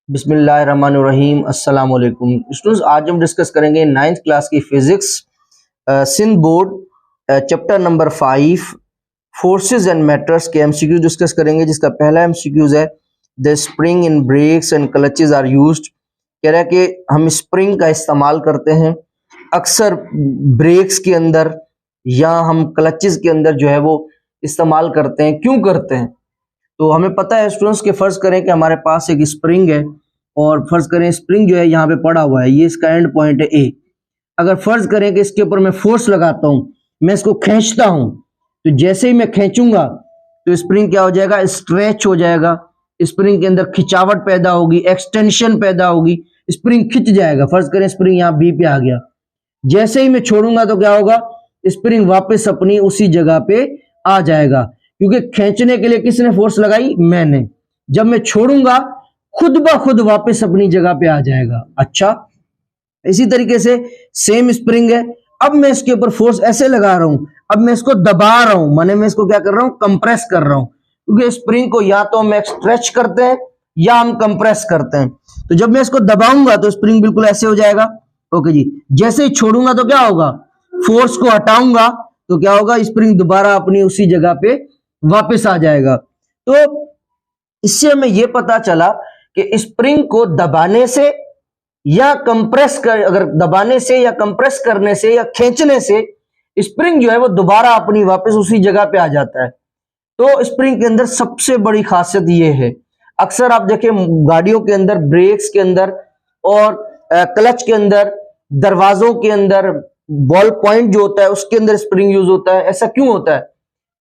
बिस्मिल्लाहिर्रहमानिर्रहीम अस्सलाम वालेकुम स्टूडेंट्स। आज हम डिस्कस करेंगे 9th क्लास की physics Sindh board chapter number 5 forces and matters के एमसीक्यू डिस्कस करेंगे, जिसका पहला एमसीक्यूज है the spring in brakes and clutches are used. कह रहा है कि हम स्प्रिंग का इस्तेमाल करते हैं अक्सर ब्रेक्स के अंदर या हम क्लचेस के अंदर जो है वो इस्तेमाल करते हैं। क्यों करते हैं? तो हमें पता है स्टूडेंट्स के फर्ज करें कि हमारे पास एक स्प्रिंग है और फर्ज करें स्प्रिंग जो है यहाँ पे पड़ा हुआ है, ये इसका एंड पॉइंट है ए। अगर फर्ज करें कि इसके ऊपर मैं फोर्स लगाता हूं, मैं इसको खींचता हूं, तो जैसे ही मैं खींचूंगा तो स्प्रिंग क्या हो जाएगा? स्ट्रेच हो जाएगा। स्प्रिंग के अंदर खिंचावट पैदा होगी, एक्सटेंशन पैदा होगी, स्प्रिंग खिंच जाएगा। फर्ज करें स्प्रिंग यहाँ बी पे आ गया, जैसे ही मैं छोड़ूंगा तो क्या होगा? स्प्रिंग वापस अपनी उसी जगह पे आ जाएगा, क्योंकि खींचने के लिए किसने फोर्स लगाई? मैंने। जब मैं छोड़ूंगा खुद ब खुद वापस अपनी जगह पे आ जाएगा। अच्छा, इसी तरीके से सेम स्प्रिंग है, अब मैं इसके ऊपर फोर्स ऐसे लगा रहा हूं, अब मैं इसको दबा रहा हूं, माने मैं इसको क्या कर रहा हूं? कंप्रेस कर रहा हूं, क्योंकि स्प्रिंग को या तो हम स्ट्रेच करते हैं या हम कंप्रेस करते हैं। तो जब मैं इसको दबाऊंगा तो स्प्रिंग बिल्कुल ऐसे हो जाएगा। ओके जी, जैसे ही छोड़ूंगा तो क्या होगा? फोर्स को हटाऊंगा तो क्या होगा? स्प्रिंग दोबारा अपनी उसी जगह पे वापस आ जाएगा। तो इससे हमें यह पता चला कि स्प्रिंग को दबाने से या कंप्रेस कर, अगर दबाने से या कंप्रेस करने से या खींचने से स्प्रिंग जो है वो दोबारा अपनी वापस उसी जगह पे आ जाता है। तो स्प्रिंग के अंदर सबसे बड़ी खासियत ये है, अक्सर आप देखें गाड़ियों के अंदर, ब्रेक्स के अंदर और क्लच के अंदर, दरवाजों के अंदर, बॉल पॉइंट जो होता है उसके अंदर स्प्रिंग यूज होता है। ऐसा क्यों होता है?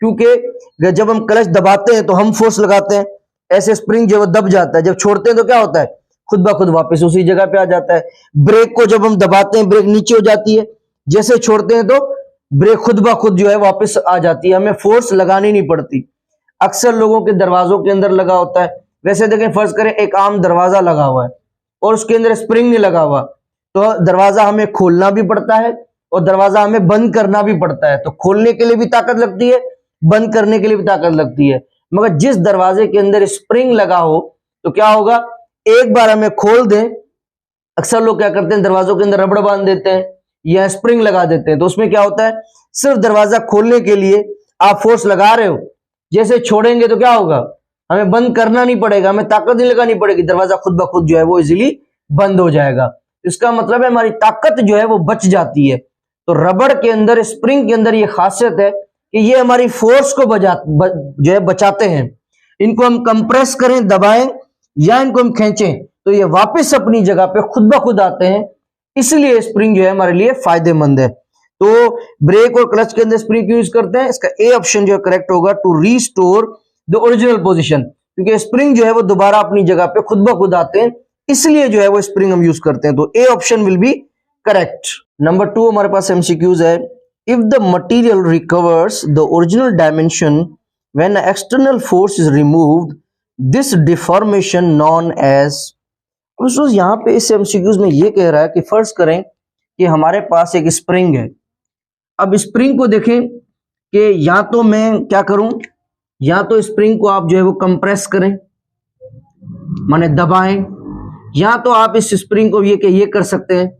क्योंकि जब हम क्लच दबाते हैं तो हम फोर्स लगाते हैं, ऐसे स्प्रिंग जो दब जाता है। जब छोड़ते हैं तो क्या होता है? खुद ब खुद वापस उसी जगह पे आ जाता है। ब्रेक को जब हम दबाते हैं ब्रेक नीचे हो जाती है, जैसे छोड़ते हैं तो ब्रेक खुद ब खुद जो है वापस आ जाती है, हमें फोर्स लगानी नहीं पड़ती। अक्सर लोगों के दरवाजों के अंदर लगा होता है। वैसे देखें, फर्ज करें एक आम दरवाजा लगा हुआ है और उसके अंदर स्प्रिंग नहीं लगा हुआ, तो दरवाजा हमें खोलना भी पड़ता है और दरवाजा हमें बंद करना भी पड़ता है। तो खोलने के लिए भी ताकत लगती है, बंद करने के लिए भी ताकत लगती है। मगर जिस दरवाजे के अंदर स्प्रिंग लगा हो तो क्या होगा? एक बार हमें खोल दें, अक्सर लोग क्या करते हैं दरवाजों के अंदर रबड़ बांध देते हैं या स्प्रिंग लगा देते हैं। तो उसमें क्या होता है? सिर्फ दरवाजा खोलने के लिए आप फोर्स लगा रहे हो, जैसे छोड़ेंगे तो क्या होगा? हमें बंद करना नहीं पड़ेगा, हमें ताकत नहीं लगानी पड़ेगी, दरवाजा खुद ब खुद जो है वो इजीली बंद हो जाएगा। इसका मतलब है हमारी ताकत जो है वो बच जाती है। तो रबड़ के अंदर, स्प्रिंग के अंदर ये खासियत है कि ये हमारी फोर्स को जो है बचाते हैं। इनको हम कंप्रेस करें, दबाएं या इनको हम खींचें तो ये वापस अपनी जगह पे खुद ब खुद आते हैं। इसलिए स्प्रिंग जो है हमारे लिए फायदेमंद है। तो ब्रेक और क्लच के अंदर स्प्रिंग क्यों यूज करते हैं? इसका ए ऑप्शन जो है करेक्ट होगा, to restore the original position, क्योंकि स्प्रिंग जो है वो दोबारा अपनी जगह पे खुद ब खुद आते हैं, इसलिए जो है वो स्प्रिंग हम यूज करते हैं। तो A option will be correct. Number 2 हमारे पास एमसीक्यूज है, if the material recovers the original dimension when an external force is removed, this deformation known as। अब यहाँ पे इस एमसीक्यूज में ये कह रहा है कि फर्ज करें कि हमारे पास एक स्प्रिंग है। अब स्प्रिंग को देखें कि या तो मैं क्या करूं, या तो स्प्रिंग को आप जो है वो कंप्रेस करें, माने दबाएं, या तो आप इस स्प्रिंग को ये कर सकते हैं,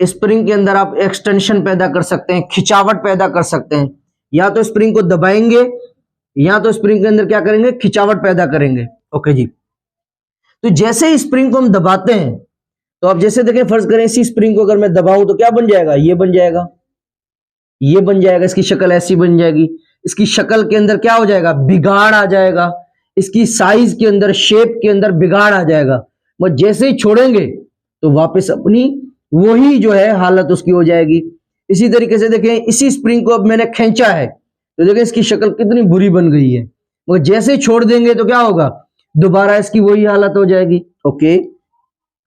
स्प्रिंग के अंदर आप एक्सटेंशन पैदा कर सकते हैं, खिंचावट पैदा कर सकते हैं। या तो स्प्रिंग को दबाएंगे या तो स्प्रिंग के अंदर क्या करेंगे? खिंचावट पैदा करेंगे। ओके जी, तो जैसे ही स्प्रिंग को हम दबाते हैं तो आप जैसे देखें, फर्ज करें इसी स्प्रिंग को अगर मैं दबाऊं तो क्या बन जाएगा? ये बन जाएगा, ये बन जाएगा, इसकी शक्ल ऐसी बन जाएगी। इसकी शक्ल के अंदर क्या हो जाएगा? बिगाड़ आ जाएगा। इसकी साइज के अंदर, शेप के अंदर बिगाड़ आ जाएगा। मगर जैसे ही छोड़ेंगे तो वापस अपनी वही जो है हालत उसकी हो जाएगी। इसी तरीके से देखें, इसी स्प्रिंग को अब मैंने खींचा है तो देखें इसकी शक्ल कितनी बुरी बन गई है, मगर जैसे ही छोड़ देंगे तो क्या होगा? दोबारा इसकी वही हालत हो जाएगी। ओके,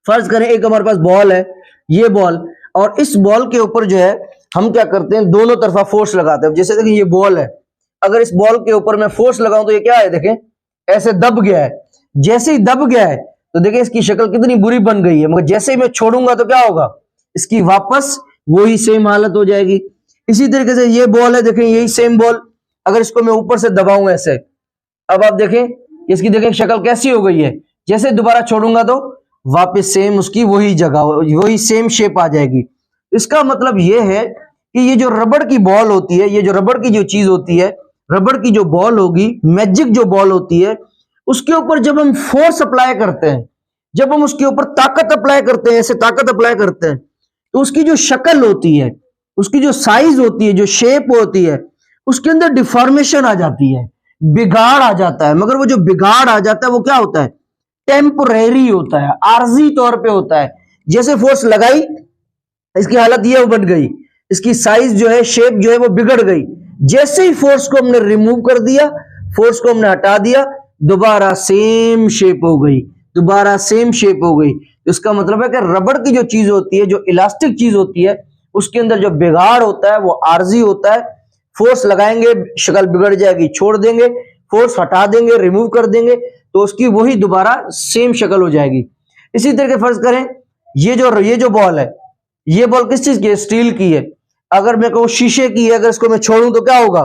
फर्ज करें एक हमारे पास बॉल है, ये बॉल, और इस बॉल के ऊपर जो है हम क्या करते हैं? दोनों तरफा फोर्स लगाते हैं। जैसे देखें ये बॉल है, अगर इस बॉल के ऊपर मैं फोर्स लगाऊं तो ये क्या है? देखें ऐसे दब गया है। जैसे ही दब गया है तो देखिए इसकी शक्ल कितनी बुरी बन गई है, मगर जैसे ही मैं छोड़ूंगा तो क्या होगा? इसकी वापस वही सेम हालत हो जाएगी। इसी तरीके से ये बॉल है, देखें यही सेम बॉल, अगर इसको मैं ऊपर से दबाऊं ऐसे, अब आप देखें इसकी देखें शक्ल कैसी हो गई है? जैसे दोबारा छोड़ूंगा तो वापस सेम उसकी वही जगह, वही सेम शेप आ जाएगी। इसका मतलब ये है कि ये जो रबड़ की बॉल होती है, ये जो रबड़ की जो चीज होती है, रबड़ की जो बॉल होगी, मैजिक जो बॉल होती है, उसके ऊपर जब हम फोर्स अप्लाई करते हैं, जब हम उसके ऊपर ताकत अप्लाई करते हैं, ऐसे ताकत अप्लाई करते हैं, तो उसकी जो शक्ल होती है, उसकी जो साइज होती है, जो शेप होती है, उसके अंदर डिफॉर्मेशन आ जाती है, बिगाड़ आ जाता है। मगर वो जो बिगाड़ आ जाता है वो क्या होता है? टेम्परेरी होता है, आर्जी तौर पे होता है। जैसे फोर्स लगाई, इसकी हालत ये बन गई, इसकी साइज जो है, शेप जो है वो बिगड़ गई। जैसे ही फोर्स को हमने रिमूव कर दिया, फोर्स को हमने हटा दिया, दोबारा सेम शेप हो गई, दोबारा सेम शेप हो गई। इसका मतलब है कि रबड़ की जो चीज होती है, जो इलास्टिक चीज होती है, उसके अंदर जो बिगाड़ होता है वो आर्जी होता है। फोर्स लगाएंगे, शक्ल बिगड़ जाएगी, छोड़ देंगे, फोर्स हटा देंगे, रिमूव कर देंगे, तो उसकी वही दोबारा सेम शक्ल हो जाएगी। इसी तरह फर्ज करें ये जो बॉल है, ये बॉल किस चीज की है? स्टील की है। अगर मैं कहूँ शीशे की है, अगर इसको मैं छोड़ूं तो क्या होगा?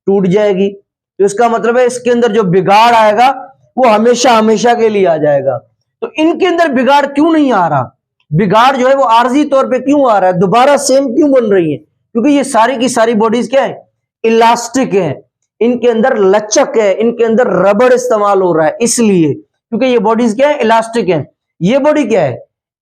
टूट जाएगी। तो इसका मतलब है इसके अंदर जो बिगाड़ आएगा वो हमेशा हमेशा के लिए आ जाएगा। तो इनके अंदर बिगाड़ क्यों नहीं आ रहा? बिगाड़ जो है वो आर्जी तौर पे क्यों आ रहा है? दोबारा सेम क्यों बन रही है? क्योंकि ये सारी की सारी बॉडीज क्या है? इलास्टिक है, इनके अंदर लचक है, इनके अंदर रबड़ इस्तेमाल हो रहा है, इसलिए। क्योंकि ये बॉडीज क्या है? इलास्टिक है। ये बॉडी क्या है?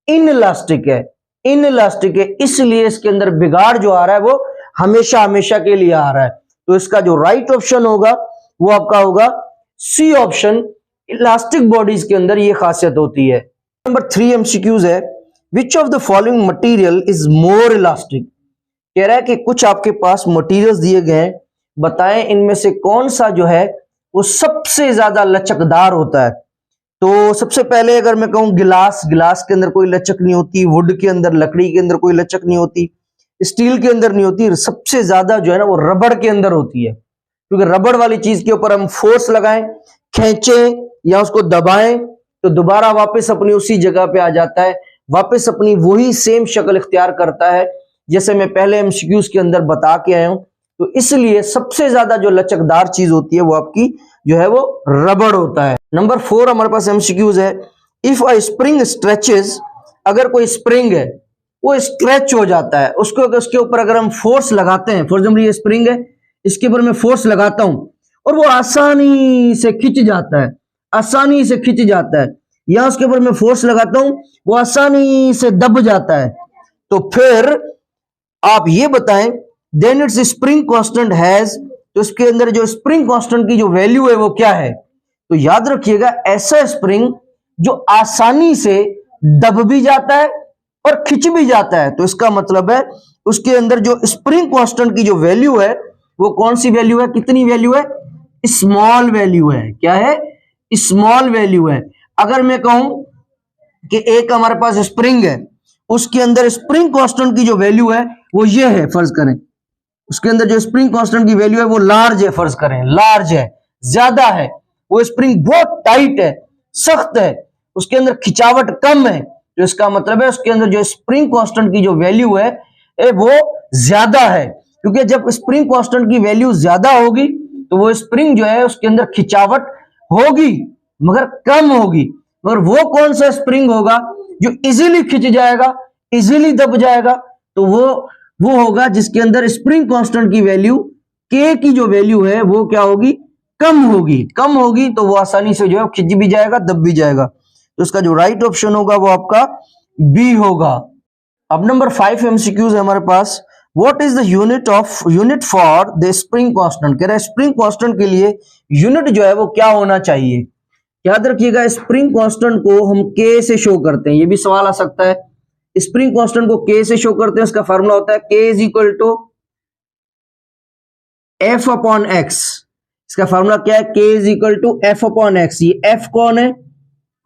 इनइलास्टिक है, इनइलास्टिक है, इसलिए इसके अंदर बिगाड़ जो आ रहा है वो हमेशा हमेशा के लिए आ रहा है। तो इसका जो राइट ऑप्शन होगा वो आपका होगा सी ऑप्शन। इलास्टिक बॉडीज के अंदर ये खासियत होती है। नंबर 3 एमसीक्यूज है, which of the following material is more elastic. कह रहा है कि कुछ आपके पास मटेरियल्स दिए गए हैं, बताएं इनमें से कौन सा जो है वो सबसे ज्यादा लचकदार होता है। तो सबसे पहले अगर मैं कहूं गिलास, गिलास के अंदर कोई लचक नहीं होती, वुड के अंदर, लकड़ी के अंदर कोई लचक नहीं होती, स्टील के अंदर नहीं होती, सबसे ज्यादा जो है ना वो रबड़ के अंदर होती है। क्योंकि रबड़ वाली चीज के ऊपर हम फोर्स लगाएं, खींचें या उसको दबाएं तो दोबारा वापस अपनी उसी जगह पे आ जाता है, वापस अपनी वही सेम शक्ल इख्तियार करता है, जैसे मैं पहले एमसीक्यूज के अंदर बता के आया हूं। तो इसलिए सबसे ज्यादा जो लचकदार चीज होती है वो आपकी जो है वो रबड़ होता है। नंबर 4 हमारे पास एमसीक्यूज है, इफ अ स्प्रिंग स्ट्रेचेस, अगर कोई स्प्रिंग है वो स्ट्रेच हो जाता है, उसके ऊपर अगर हम फोर्स लगाते हैं, फॉर एग्जाम्पल ये स्प्रिंग है, इसके ऊपर मैं फोर्स लगाता हूं और वो आसानी से खिंच जाता है, आसानी से खिंच जाता है, या उसके ऊपर मैं फोर्स लगाता हूं वो आसानी से दब जाता है, तो फिर आप ये बताएं then it's spring constant has, तो इसके अंदर जो स्प्रिंग कांस्टेंट की जो वैल्यू है वो क्या है? तो याद रखिएगा ऐसा स्प्रिंग जो आसानी से दब भी जाता है और खिंच भी जाता है, तो इसका मतलब है उसके अंदर जो स्प्रिंग कांस्टेंट की जो वैल्यू है वो कौन सी वैल्यू है? कितनी वैल्यू है? स्मॉल वैल्यू है। क्या है? स्मॉल वैल्यू है। अगर मैं कहूं कि एक हमारे पास स्प्रिंग है, उसके अंदर स्प्रिंग कांस्टेंट की जो वैल्यू है वो ये है, फर्ज करें उसके अंदर जो स्प्रिंग कांस्टेंट की वैल्यू है वो लार्ज है, फर्ज करें लार्ज है, ज्यादा है, वो स्प्रिंग बहुत टाइट है, सख्त है, उसके अंदर खिंचावट कम है, तो इसका मतलब है उसके अंदर जो स्प्रिंग कांस्टेंट की जो वैल्यू है वो ज्यादा है। क्योंकि जब स्प्रिंग कांस्टेंट की वैल्यू ज्यादा होगी तो वो स्प्रिंग जो है उसके अंदर खिंचावट होगी मगर कम होगी। मगर वो कौन सा स्प्रिंग होगा जो इजीली खिंच जाएगा, इजीली दब जाएगा? तो वो होगा जिसके अंदर स्प्रिंग कांस्टेंट की वैल्यू के की जो वैल्यू है वो क्या होगी? कम होगी। कम होगी तो वो आसानी से जो है खिंच भी जाएगा, दब भी जाएगा। तो इसका जो राइट ऑप्शन होगा वो आपका बी होगा। अब नंबर 5 एमसीक्यूज है हमारे पास, what is the unit for the spring constant. कह रहा है स्प्रिंग कांस्टेंट के लिए यूनिट जो है वो क्या होना चाहिए? याद रखिएगा स्प्रिंग कांस्टेंट को हम के से शो करते हैं, ये भी सवाल आ सकता है। स्प्रिंग कांस्टेंट को के से शो करते हैं, उसका फार्मूला होता है K is equal to F upon X. इसका फार्मूला क्या है? K is equal to F upon X. ये एफ कौन है?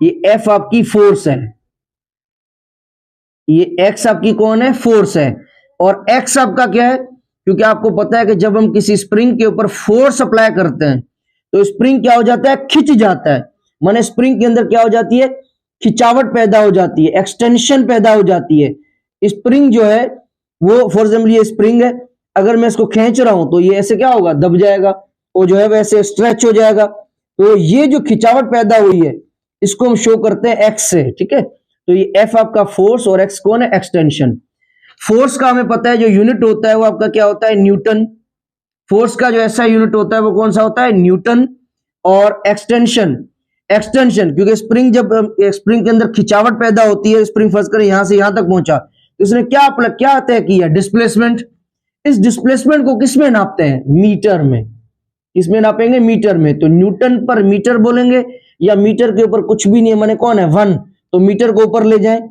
ये एफ आपकी फोर्स है, ये एक्स आपकी कौन है? फोर्स है। और एक्स आपका क्या है? क्योंकि आपको पता है कि जब हम किसी स्प्रिंग के ऊपर फोर्स अप्लाई करते हैं तो स्प्रिंग क्या हो जाता है? खिंच जाता है। माने स्प्रिंग के अंदर क्या हो जाती है? खिंचावट पैदा हो जाती है, एक्सटेंशन पैदा हो जाती है। स्प्रिंग जो है वो, फॉर एग्जाम्पल ये स्प्रिंग है, अगर मैं इसको खींच रहा हूं तो ये ऐसे क्या होगा? दब जाएगा, वो जो है वैसे स्ट्रेच हो जाएगा। तो ये जो खिंचावट पैदा हुई है इसको हम शो करते हैं एक्स से, ठीक है। तो ये एफ आपका फोर्स और एक्स कौन है, एक्सटेंशन। फोर्स का हमें पता है जो यूनिट होता है वो आपका क्या होता है, न्यूटन। फोर्स का जो ऐसा यूनिट होता है वो कौन सा होता है, न्यूटन। और एक्सटेंशन, एक्सटेंशन क्योंकि स्प्रिंग, जब स्प्रिंग के अंदर खिंचावट पैदा होती है, स्प्रिंग फंस कर यहां से यहां तक पहुंचा, तो इसने क्या तय किया, डिस्प्लेसमेंट। इस डिस्प्लेसमेंट को किसमें नापते हैं, मीटर में। किसमें नापेंगे, मीटर में। तो न्यूटन पर मीटर बोलेंगे, या मीटर के ऊपर कुछ भी नहीं है, माने कौन है, 1, तो मीटर को ऊपर ले जाए,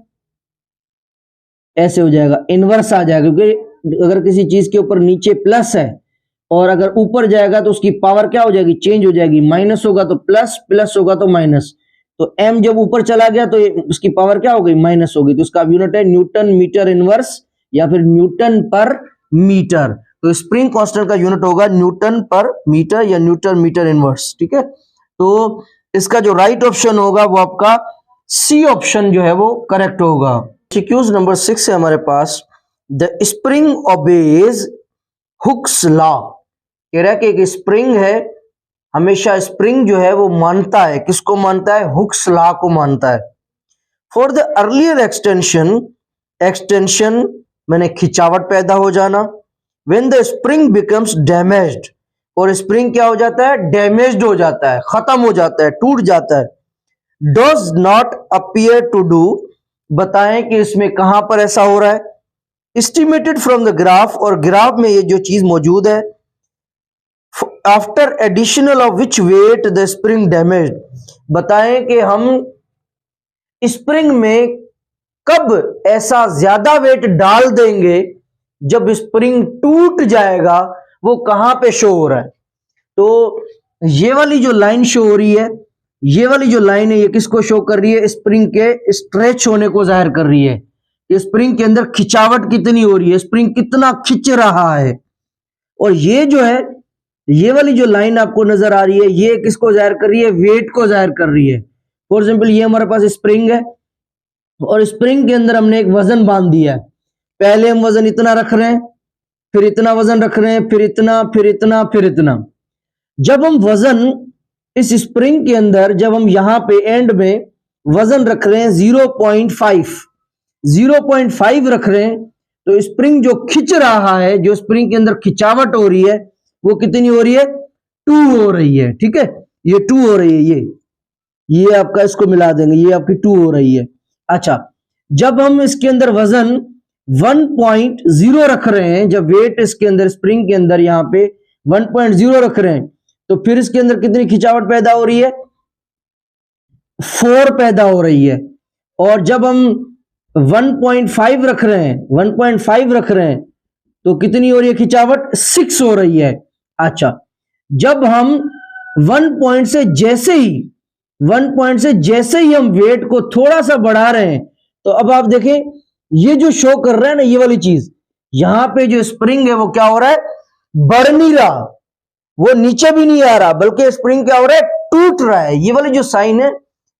ऐसे हो जाएगा, इनवर्स आ जाएगा। क्योंकि अगर किसी चीज के ऊपर नीचे प्लस है और अगर ऊपर जाएगा तो उसकी पावर क्या हो जाएगी, चेंज हो जाएगी। माइनस होगा तो प्लस, प्लस होगा तो माइनस। तो m जब ऊपर चला गया तो उसकी पावर क्या हो गई, माइनस हो गई। तो उसका यूनिट है न्यूटन मीटर इनवर्स या फिर न्यूटन पर मीटर। तो स्प्रिंग कांस्टेंट का यूनिट होगा न्यूटन पर मीटर या न्यूटन मीटर इनवर्स, ठीक है। तो इसका जो राइट ऑप्शन होगा वो आपका सी ऑप्शन जो है वो करेक्ट होगा। क्यूज नंबर 6 है हमारे पास, the spring obeys Hooke's law. कह रहा है कि एक स्प्रिंग है, हमेशा स्प्रिंग जो है वो मानता है, किसको मानता है, हुक्स लॉ को मानता है। For the earlier extension, extension मैंने खिंचावट पैदा हो जाना। When the spring becomes damaged, और स्प्रिंग क्या हो जाता है, डैमेज्ड हो जाता है, खत्म हो जाता है, टूट जाता है। Does not appear to do, बताएं कि इसमें कहां पर ऐसा हो रहा है। एस्टिमेटेड फ्रॉम द ग्राफ, और ग्राफ में ये जो चीज मौजूद है। After additional of which weight the spring damaged, बताएं कि हम स्प्रिंग में कब ऐसा ज्यादा वेट डाल देंगे जब स्प्रिंग टूट जाएगा, वो कहां पे शो हो रहा है। तो ये वाली जो लाइन शो हो रही है, ये वाली जो लाइन है, ये किसको शो कर रही है, स्प्रिंग के स्ट्रेच होने को जाहिर कर रही है। ये स्प्रिंग के अंदर खिंचावट कितनी हो रही है, स्प्रिंग कितना खिंच रहा है। और ये जो है, ये वाली जो लाइन आपको नजर आ रही है, ये किसको जाहिर कर रही है, वेट को जाहिर कर रही है। फॉर एग्जाम्पल ये हमारे पास स्प्रिंग है और स्प्रिंग के अंदर हमने एक वजन बांध दिया है। पहले हम वजन इतना रख रहे हैं, फिर इतना वजन रख रहे हैं, फिर इतना, फिर इतना, फिर इतना। जब हम वजन इस स्प्रिंग के अंदर, जब हम यहां पे एंड में वजन रख रहे हैं 0.5 रख रहे हैं, तो स्प्रिंग जो खिंच रहा है, जो स्प्रिंग के अंदर खिंचावट हो रही है, वो कितनी हो रही है, 2 हो रही है, ठीक है। ये 2 हो रही है, ये आपका, इसको मिला देंगे, ये आपकी 2 हो रही है। अच्छा, जब हम इसके अंदर वजन 1.0 रख रहे हैं, जब वेट इसके अंदर स्प्रिंग के अंदर यहां पे 1.0 रख रहे हैं, तो फिर इसके अंदर कितनी खिंचावट पैदा हो रही है, 4 पैदा हो रही है। और जब हम 1.5 रख रहे हैं, 1.5 रख रहे हैं, तो कितनी हो रही है खिंचावट, 6 हो रही है। अच्छा, जब हम 1 पॉइंट से जैसे ही हम वेट को थोड़ा सा बढ़ा रहे हैं, तो अब आप देखें, ये जो शो कर रहा है ना, ये वाली चीज, यहां पे जो स्प्रिंग है वो क्या हो रहा है, बढ़ नहीं रहा, वो नीचे भी नहीं आ रहा, बल्कि स्प्रिंग क्या हो रहा है, टूट रहा है। ये वाली जो साइन है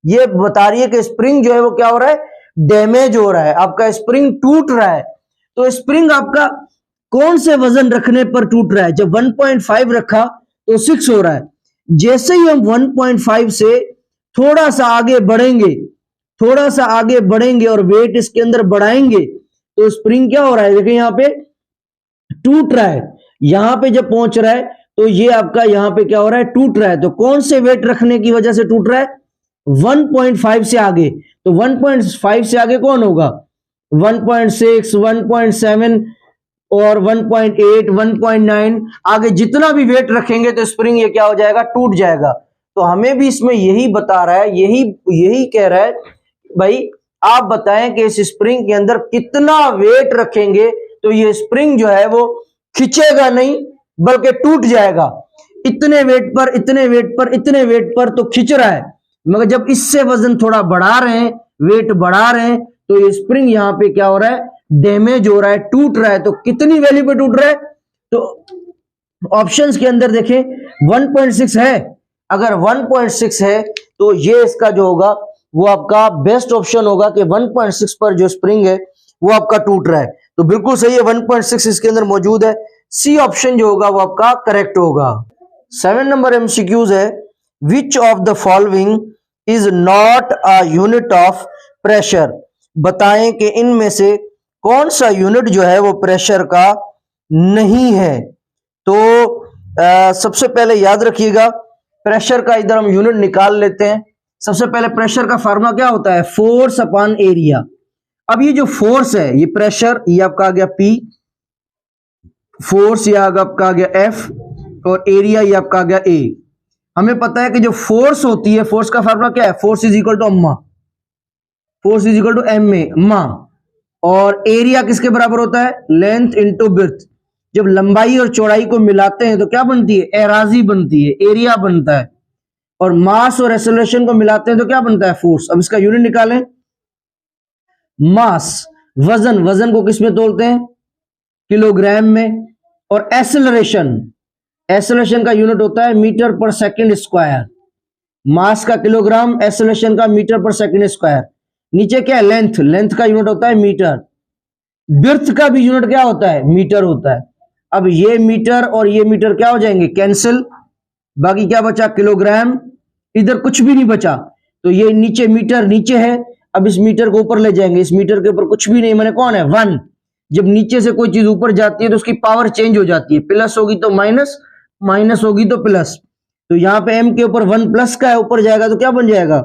ये बता रही है कि स्प्रिंग जो है वो क्या हो रहा है, डैमेज हो रहा है, आपका स्प्रिंग टूट रहा है। तो स्प्रिंग आपका कौन से वजन रखने पर टूट रहा है, जब 1.5 रखा तो 6 हो रहा है। जैसे ही हम 1.5 से थोड़ा सा आगे बढ़ेंगे और वेट इसके अंदर बढ़ाएंगे, तो स्प्रिंग क्या हो रहा है, देखिए यहां पे टूट रहा है। यहां पे जब पहुंच रहा है तो ये आपका यहां पे क्या हो रहा है, टूट रहा है। तो कौन से वेट रखने की वजह से टूट रहा है, 1.5 से आगे। तो 1.5 से आगे कौन होगा, 1.6, 1.7 और 1.8, 1.9, आगे जितना भी वेट रखेंगे तो स्प्रिंग ये क्या हो जाएगा, टूट जाएगा। तो हमें भी इसमें यही बता रहा है, यही कह रहा है, भाई आप बताएं कि इस स्प्रिंग के अंदर कितना वेट रखेंगे तो ये स्प्रिंग जो है वो खिंचेगा नहीं बल्कि टूट जाएगा। इतने वेट पर, इतने वेट पर, इतने वेट पर तो खिंच रहा है, मगर जब इससे वजन थोड़ा बढ़ा रहे हैं, वेट बढ़ा रहे हैं, तो ये स्प्रिंग यहां पे क्या हो रहा है, डैमेज हो रहा है, टूट रहा है। तो कितनी वैल्यू पे टूट रहा है, तो ऑप्शंस के अंदर देखें 1.6 है। अगर 1.6 है तो ये इसका जो होगा वो आपका बेस्ट ऑप्शन होगा कि 1.6 पर जो स्प्रिंग है वो आपका टूट रहा है। तो बिल्कुल सही है, 1.6 इसके अंदर मौजूद है। सी ऑप्शन जो होगा वो आपका करेक्ट होगा। 7 नंबर एमसीक्यूज है, which of the following is not a unit of pressure. बताएं कि इनमें से कौन सा यूनिट जो है वो प्रेशर का नहीं है। तो सबसे पहले याद रखिएगा, प्रेशर का इधर हम यूनिट निकाल लेते हैं। सबसे पहले प्रेशर का फार्मूला क्या होता है, फोर्स अपॉन एरिया। अब ये जो फोर्स है, ये प्रेशर, ये आपका आ गया P, फोर्स ये आपका आ गया F, और एरिया ये आपका आ गया A। हमें पता है कि जो फोर्स होती है, फोर्स का फार्मूला क्या है, फोर्स इज इक्वल टू अम्मा, force is equal to M A, अम्मा। और एरिया किसके बराबर होता है, लेंथ इंटू ब्रेड्थ। जब लंबाई और चौड़ाई को मिलाते हैं तो क्या बनती है, एराजी बनती है, एरिया बनता है। और मास और एक्सेलरेशन को मिलाते हैं तो क्या बनता है, फोर्स। अब इसका यूनिट निकालें, मास, वजन, वजन को किस में तोलते हैं, किलोग्राम में। और एक्सेलरेशन, एक्सेलरेशन का यूनिट होता है मीटर पर सेकंड स्क्वायर। मास का किलोग्राम, एक्सेलरेशन का मीटर पर सेकंड स्क्वायर। नीचे क्या है, लेंथ, लेंथ का यूनिट होता है मीटर। ब्रेड्थ का भी यूनिट क्या होता है, मीटर होता है। अब ये मीटर और ये मीटर क्या हो जाएंगे, कैंसिल। बाकी क्या बचा, किलोग्राम, इधर कुछ भी नहीं बचा। तो ये नीचे मीटर नीचे है, अब इस मीटर को ऊपर ले जाएंगे, इस मीटर के ऊपर कुछ भी नहीं, मैंने कौन है, 1। जब नीचे से कोई चीज ऊपर जाती है तो उसकी पावर चेंज हो जाती है, प्लस होगी तो माइनस, माइनस होगी तो प्लस। तो यहां पे m के ऊपर 1 प्लस का है, ऊपर जाएगा तो क्या बन जाएगा,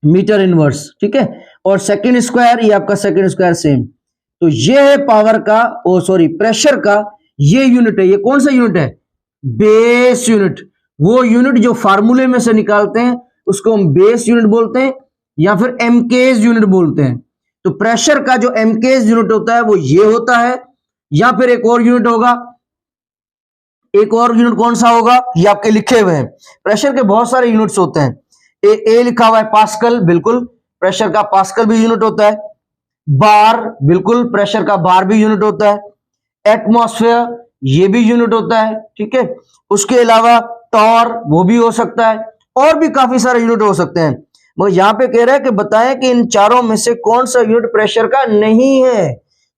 मीटर इनवर्स, ठीक है। और सेकंड स्क्वायर, ये आपका सेकंड स्क्वायर सेम। तो ये है पावर का, ओ सॉरी, प्रेशर का ये यूनिट है। ये कौन सा यूनिट है, बेस यूनिट। वो यूनिट जो फार्मूले में से निकालते हैं उसको हम बेस यूनिट बोलते हैं, या फिर एमकेज यूनिट बोलते हैं। तो प्रेशर का जो एमकेज यूनिट होता है वो ये होता है, या फिर एक और यूनिट होगा। एक और यूनिट कौन सा होगा, ये आपके लिखे हुए हैं। प्रेशर के बहुत सारे यूनिट्स होते हैं। ए लिखा हुआ है पास्कल, बिल्कुल प्रेशर का पास्कल भी यूनिट होता है। बार, बिल्कुल प्रेशर का बार भी यूनिट होता है। एटमॉस्फेयर, ये भी यूनिट होता है, ठीक है। उसके अलावा टॉर, वो भी हो सकता है, और भी काफी सारे यूनिट हो सकते हैं। मगर यहां पे कह रहा है कि बताएं कि इन चारों में से कौन सा यूनिट प्रेशर का नहीं है।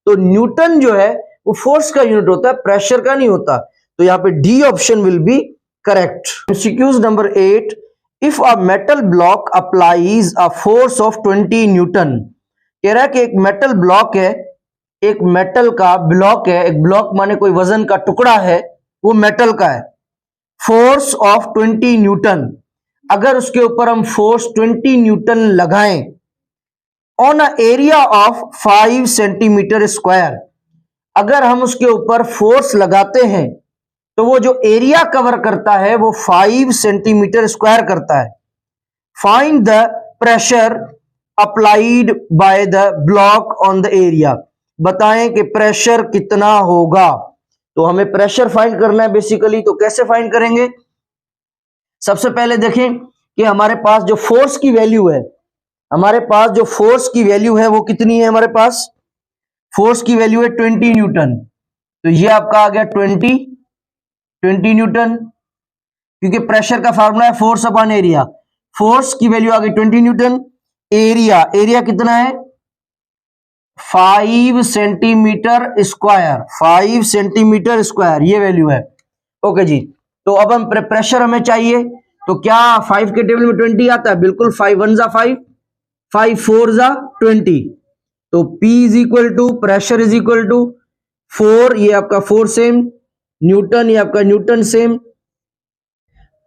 तो न्यूटन जो है वो फोर्स का यूनिट होता है, प्रेशर का नहीं होता। तो यहाँ पे D option will be correct. MCQs number 8, if a metal block applies a force of 20 Newton. कह रहा है कि एक मेटल ब्लॉक है, एक मेटल का ब्लॉक है, एक ब्लॉक माने कोई वजन का टुकड़ा है, वो मेटल का है, फोर्स ऑफ 20 न्यूटन। अगर उसके ऊपर हम फोर्स 20 न्यूटन लगाएं on a area of 5 centimetre square, अगर हम उसके ऊपर फोर्स लगाते हैं तो वो जो एरिया कवर करता है वो 5 सेंटीमीटर स्क्वायर करता है। Find the pressure applied by the block on the area. बताएं कि प्रेशर कितना होगा। तो हमें प्रेशर फाइंड करना है बेसिकली। तो कैसे फाइंड करेंगे, सबसे पहले देखें कि हमारे पास जो फोर्स की वैल्यू है, हमारे पास जो फोर्स की वैल्यू है वो कितनी है, हमारे पास फोर्स की वैल्यू है 20 न्यूटन। तो ये आपका आ गया 20 न्यूटन, क्योंकि प्रेशर का फार्मूला है फोर्स अपॉन एरिया। फोर्स की वैल्यू आ गई 20 न्यूटन। एरिया, एरिया कितना है, 5 सेंटीमीटर स्क्वायर, 5 सेंटीमीटर स्क्वायर ये वैल्यू है। ओके जी। तो अब हम प्रेशर हमें चाहिए, तो क्या 5 के टेबल में 20 आता है, बिल्कुल 5 1 जा 5, 5 4 जा 20। तो P is equal to pressure is equal to 4, ये आपका 4 सेम, न्यूटन ये आपका न्यूटन सेम,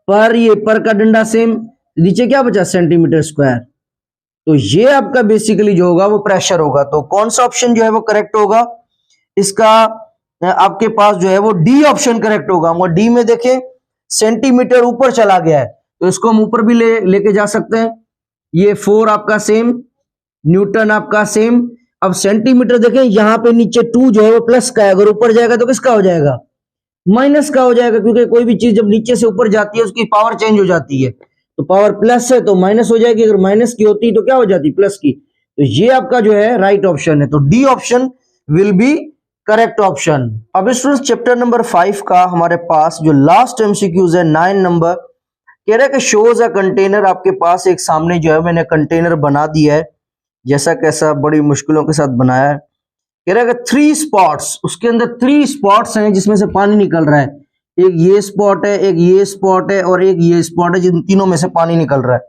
पर ये पर का डंडा सेम, नीचे क्या बचा, सेंटीमीटर स्क्वायर। तो ये आपका बेसिकली जो होगा वो प्रेशर होगा। तो कौन सा ऑप्शन जो है वो करेक्ट होगा, इसका आपके पास जो है वो डी ऑप्शन करेक्ट होगा। और डी में देखें सेंटीमीटर ऊपर चला गया है, तो इसको हम ऊपर भी लेके जा सकते हैं। ये 4 आपका सेम, न्यूटन आपका सेम। अब सेंटीमीटर देखें, यहां पे नीचे 2 जो है वो प्लस का है, अगर ऊपर जाएगा तो किसका हो जाएगा, माइनस का हो जाएगा, क्योंकि कोई भी चीज जब नीचे से ऊपर जाती है उसकी पावर चेंज हो जाती है। तो पावर प्लस है तो माइनस हो जाएगी, अगर माइनस की होती तो क्या हो जाती, प्लस की। तो ये आपका जो है राइट ऑप्शन है। तो D option will be correct option. अब स्टूडेंट्स चैप्टर नंबर 5 का हमारे पास जो लास्ट एमसीक्यूज है 9 नंबर, कह रहा है कि शोज अ कंटेनर। आपके पास एक सामने जो है मैंने कंटेनर बना दिया है, जैसा कैसा बड़ी मुश्किलों के साथ बनाया है। कह रहा है कि 3 स्पॉट्स, उसके अंदर 3 स्पॉट्स हैं जिसमें से पानी निकल रहा है। एक ये स्पॉट है, एक ये स्पॉट है और एक ये स्पॉट है, जिन तीनों में से पानी निकल रहा है।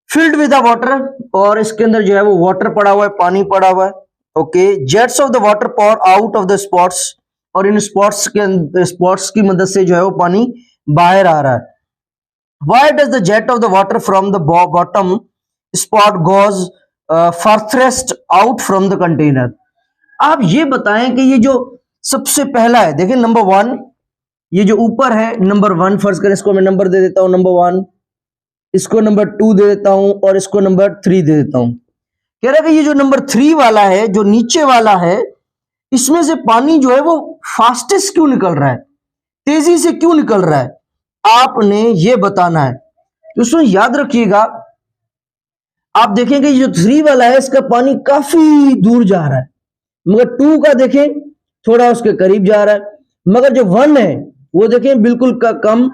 फिल्ड विद द वाटर, और इसके अंदर जो है वो वाटर पड़ा हुआ है, पानी पड़ा हुआ है। Okay, jets of the water pour out of the spots, और इन स्पॉट्स की मदद से जो है वो पानी बाहर आ रहा है। Why does the jet of the water from the bottom spot goes farthest out from the container? आप ये बताएं कि ये जो सबसे पहला है, देखिए नंबर 1, ये जो ऊपर है नंबर 1, फर्ज करें इसको मैं नंबर दे देता हूं नंबर 1, इसको नंबर 2 दे देता हूं और इसको नंबर 3 दे देता हूं। कह रहा है कि ये जो नंबर 3 वाला है, जो नीचे वाला है, इसमें से पानी जो है वो फास्टेस्ट क्यों निकल रहा है, तेजी से क्यों निकल रहा है, आपने ये बताना है। दोस्तों याद रखिएगा, आप देखेंगे जो 3 वाला है इसका पानी काफी दूर जा रहा है, मगर 2 का देखें थोड़ा उसके करीब जा रहा है, मगर जो 1 है वो देखें बिल्कुल कम,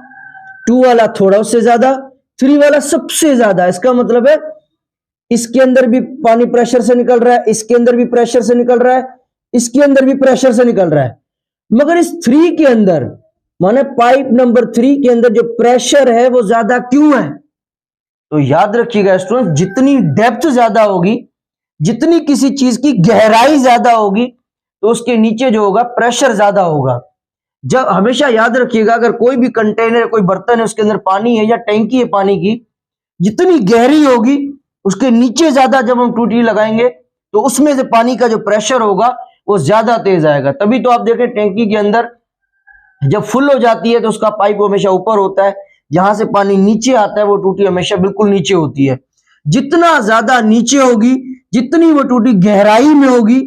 2 वाला थोड़ा उससे ज्यादा, 3 वाला सबसे ज्यादा। इसका मतलब है इसके अंदर भी पानी प्रेशर से निकल रहा है, इसके अंदर भी प्रेशर से निकल रहा है, इसके अंदर भी प्रेशर से निकल रहा है, मगर इस 3 के अंदर, माने पाइप नंबर 3 के अंदर जो प्रेशर है वो ज्यादा क्यों है। तो याद रखिएगा स्टूडेंट, जितनी डेप्थ ज्यादा होगी, जितनी किसी चीज की गहराई ज्यादा होगी, तो उसके नीचे जो होगा प्रेशर ज्यादा होगा। जब हमेशा याद रखिएगा, अगर कोई भी कंटेनर, कोई बर्तन है, उसके अंदर पानी है या टैंकी है पानी की, जितनी गहरी होगी उसके नीचे ज्यादा जब हम टूटी लगाएंगे तो उसमें से पानी का जो प्रेशर होगा वो ज्यादा तेज आएगा। तभी तो आप देखें टैंकी के अंदर जब फुल हो जाती है तो उसका पाइप हमेशा ऊपर होता है, जहां से पानी नीचे आता है वो टूटी हमेशा बिल्कुल नीचे होती है। जितना ज्यादा नीचे होगी, जितनी वो टूटी गहराई में होगी,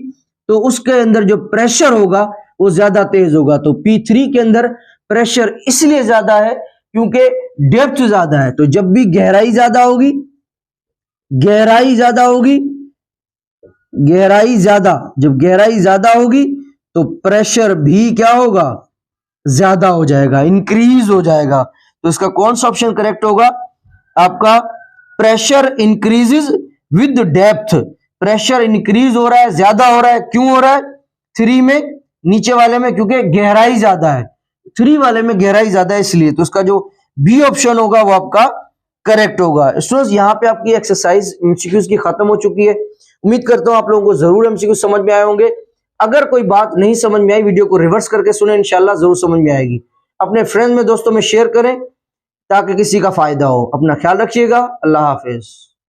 तो उसके अंदर जो प्रेशर होगा वो ज्यादा तेज होगा। तो P3 के अंदर प्रेशर इसलिए ज्यादा है क्योंकि डेप्थ ज्यादा है। तो जब भी गहराई ज्यादा होगी, गहराई ज्यादा होगी, गहराई ज्यादा, जब गहराई ज्यादा होगी तो प्रेशर भी क्या होगा, ज्यादा हो जाएगा, इंक्रीज हो जाएगा। तो इसका कौन सा ऑप्शन करेक्ट होगा आपका, pressure increases with depth. Pressure increase हो रहा है, ज्यादा हो रहा है, क्यों हो रहा है 3 में, नीचे वाले में क्योंकि गहराई ज्यादा है, 3 वाले में गहराई ज्यादा है इसलिए। तो इसका जो बी ऑप्शन होगा वो आपका करेक्ट होगा। स्टूडेंट्स यहाँ पे आपकी एक्सरसाइज एमसीक्यूज की खत्म हो चुकी है। उम्मीद करता हूं आप लोगों को जरूर एमसीक्यू समझ में आए होंगे। अगर कोई बात नहीं समझ में आई, वीडियो को रिवर्स करके सुने, इंशाल्लाह जरूर समझ में आएगी। अपने फ्रेंड में, दोस्तों में शेयर करें ताकि किसी का फायदा हो। अपना ख्याल रखिएगा। अल्लाह हाफिज।